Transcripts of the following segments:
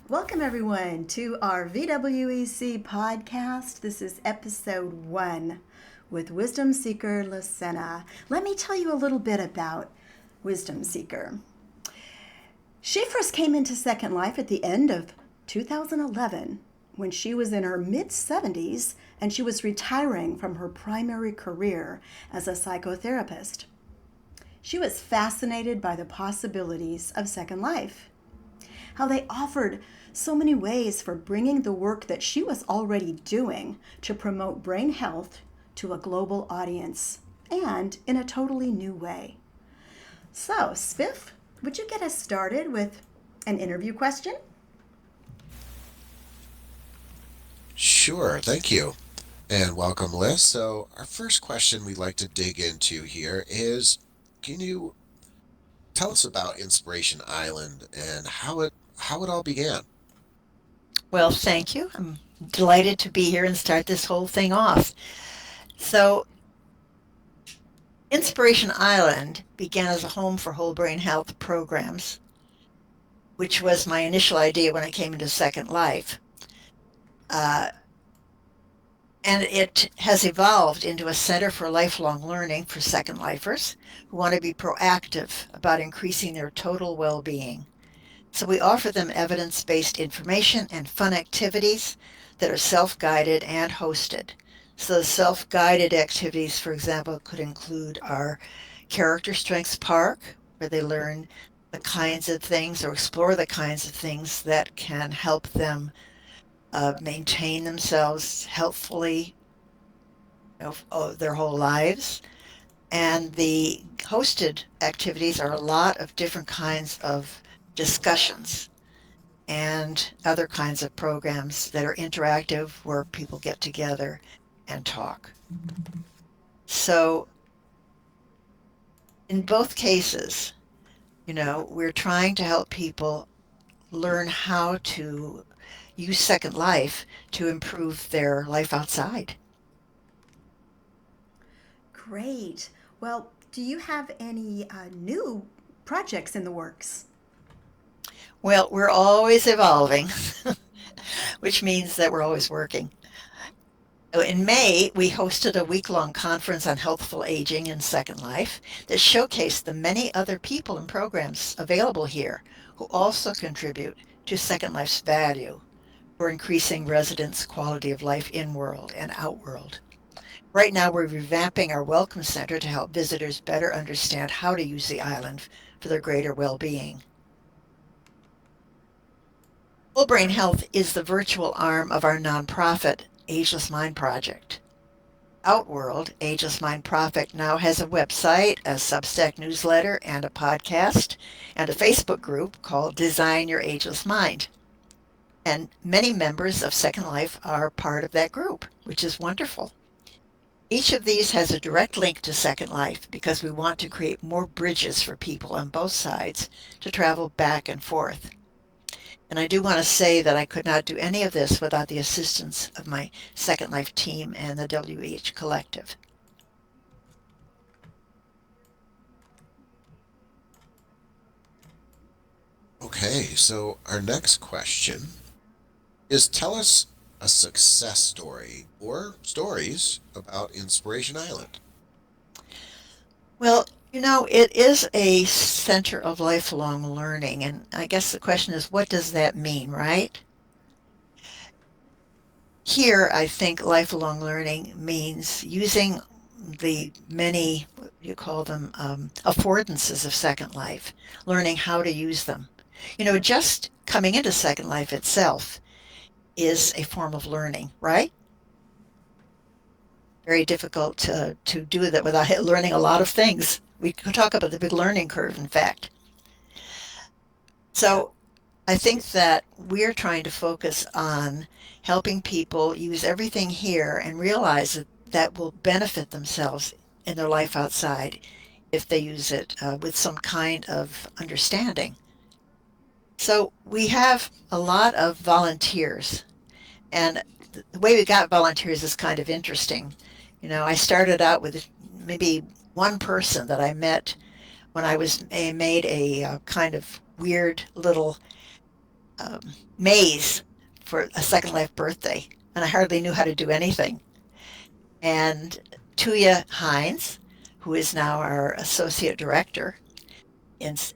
Welcome, everyone, to our VWEC podcast. This is episode 1 with Wisdomseeker Lissena. Let me tell you a little bit about Wisdomseeker. She first came into Second Life at the end of 2011 when she was in her mid-70s and she was retiring from her primary career as a psychotherapist. She was fascinated by the possibilities of Second Life, how they offered so many ways for bringing the work that she was already doing to promote brain health to a global audience and in a totally new way. So, Spiff, would you get us started with an interview question? Sure, thank you. And welcome, Liz. So, our first question we'd like to dig into here is, can you tell us about Inspiration Island and how it all began? Well, thank you. I'm delighted to be here and start this whole thing off. So, Inspiration Island began as a home for whole brain health programs, which was my initial idea when I came into Second Life. Uh, and it has evolved into a center for lifelong learning for Second Lifers who want to be proactive about increasing their total well-being. So we offer them evidence-based information and fun activities that are self-guided and hosted. So the self-guided activities, for example, could include our Character Strengths Park, where they learn the kinds of things or explore the kinds of things that can help them maintain themselves healthfully their whole lives. And the hosted activities are a lot of different kinds of discussions and other kinds of programs that are interactive where people get together and talk. So in both cases, we're trying to help people learn how to use Second Life to improve their life outside. Great. Well, do you have any new projects in the works? Well, we're always evolving, which means that we're always working. In May, we hosted a week-long conference on healthful aging in Second Life that showcased the many other people and programs available here who also contribute to Second Life's value for increasing residents' quality of life in-world and out-world. Right now, we're revamping our Welcome Center to help visitors better understand how to use the island for their greater well-being. Whole Brain Health is the virtual arm of our nonprofit, Ageless Mind Project. Outworld, Ageless Mind Project now has a website, a Substack newsletter, and a podcast, and a Facebook group called Design Your Ageless Mind. And many members of Second Life are part of that group, which is wonderful. Each of these has a direct link to Second Life because we want to create more bridges for people on both sides to travel back and forth. And I do want to say that I could not do any of this without the assistance of my Second Life team and the WEH Collective. Okay, so our next question is, tell us a success story or stories about Inspiration Island. Well, it is a center of lifelong learning. And I guess the question is, what does that mean, right? Here, I think lifelong learning means using the many, what do you call them, affordances of Second Life, learning how to use them. Just coming into Second Life itself is a form of learning, right? Very difficult to do that without learning a lot of things. We could talk about the big learning curve, in fact. So I think that we're trying to focus on helping people use everything here and realize that will benefit themselves in their life outside if they use it with some kind of understanding. So we have a lot of volunteers, and the way we got volunteers is kind of interesting. I started out with maybe one person that I met when I was made a kind of weird little um, maze for a Second Life birthday, and I hardly knew how to do anything. And Tuya Hines, who is now our associate director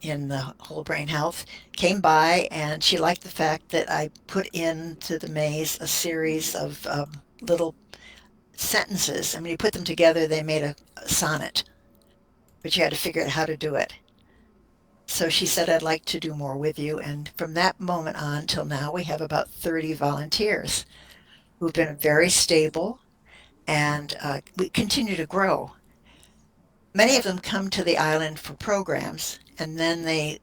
in the whole brain health, came by, and she liked the fact that I put into the maze a series of little sentences. I mean, you put them together, they made a sonnet, but you had to figure out how to do it. So she said, I'd like to do more with you. And from that moment on till now, we have about 30 volunteers who've been very stable, and we continue to grow. Many of them come to the island for programs, and then they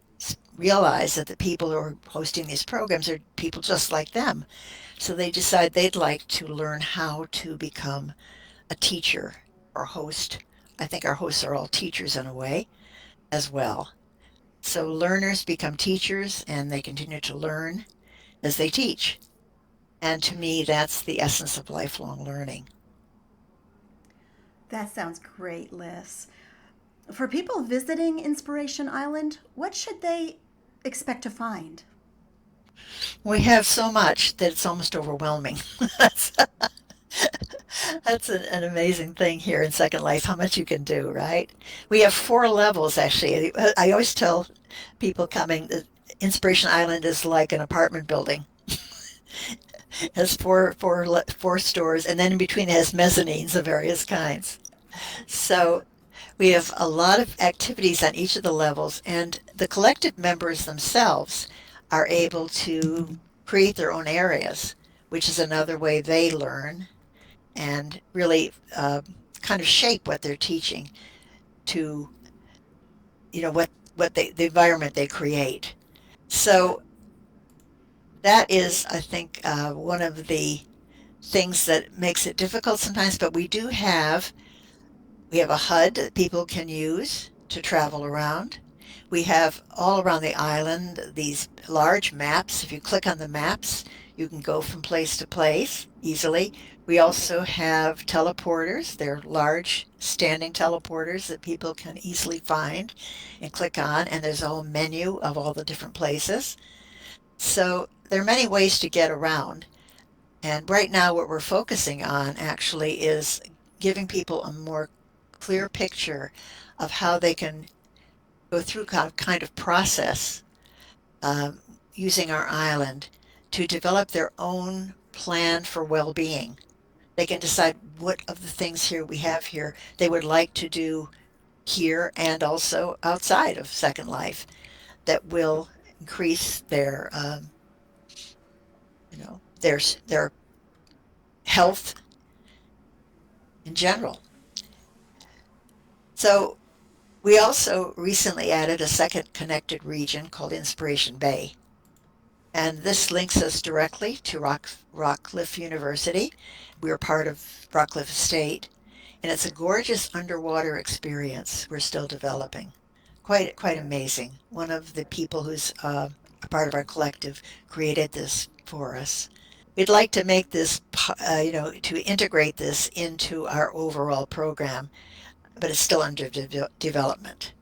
realize that the people who are hosting these programs are people just like them. So they decide they'd like to learn how to become a teacher or host. I think our hosts are all teachers in a way as well. So learners become teachers, and they continue to learn as they teach. And to me, that's the essence of lifelong learning. That sounds great, Liz. For people visiting Inspiration Island, what should they expect to find? We have so much that it's almost overwhelming. that's that's an amazing thing here in Second Life, how much you can do, right? We have 4 levels, actually. I always tell people coming that Inspiration Island is like an apartment building. It has four stores, and then in between it has mezzanines of various kinds. So we have a lot of activities on each of the levels, and the collective members themselves are able to create their own areas, which is another way they learn and really kind of shape what they're teaching to, the environment they create. So that is, I think, one of the things that makes it difficult sometimes. But we have a HUD that people can use to travel around. We have all around the island these large maps. If you click on the maps, you can go from place to place easily. We also have teleporters. They're large standing teleporters that people can easily find and click on, and there's a whole menu of all the different places. So there are many ways to get around. And right now, what we're focusing on actually is giving people a more clear picture of how they can go through kind of process um, using our island to develop their own plan for well-being. They can decide what of the things here we have here they would like to do here and also outside of Second Life that will increase their health in general. So we also recently added a second connected region called Inspiration Bay. And this links us directly to Rockcliffe University. We're part of Rockcliffe Estate, and it's a gorgeous underwater experience we're still developing. Quite amazing. One of the people who's a part of our collective created this for us. We'd like to make this, to integrate this into our overall program, but it's still under development.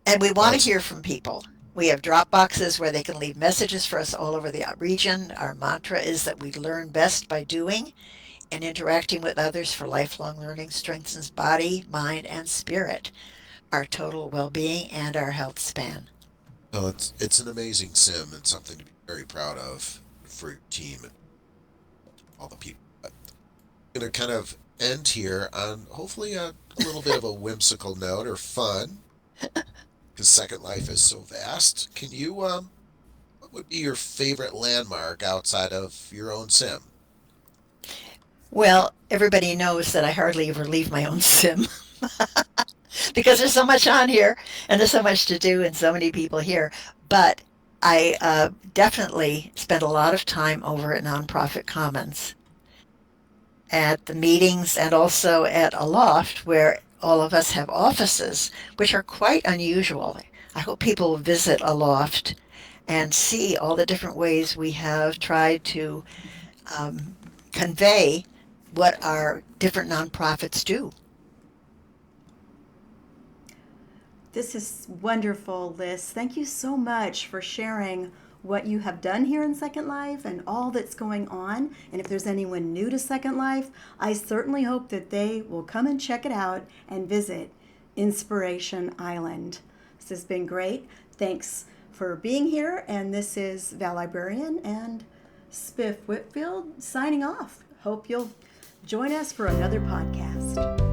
And we Well, want to it's hear from people. We have drop boxes where they can leave messages for us all over the region. Our mantra is that we learn best by doing, and interacting with others for lifelong learning strengthens body, mind, and spirit, our total well-being, and our health span. well, it's an amazing sim and something to be very proud of for your team and all the people. I'm gonna kind of end here on hopefully a little bit of a whimsical note or fun, because Second Life is so vast. Can you what would be your favorite landmark outside of your own sim? Well, everybody knows that I hardly ever leave my own sim because there's so much on here and there's so much to do and so many people here. But I definitely spend a lot of time over at Nonprofit Commons at the meetings and also at a loft where all of us have offices, which are quite unusual. I hope people will visit a loft and see all the different ways we have tried to um, convey what our different nonprofits do. This is wonderful, Liz. Thank you so much for sharing what you have done here in Second Life and all that's going on. And if there's anyone new to Second Life, I certainly hope that they will come and check it out and visit Inspiration Island. This has been great. Thanks for being here. And this is Val Librarian and Spiff Whitfield signing off. Hope you'll join us for another podcast.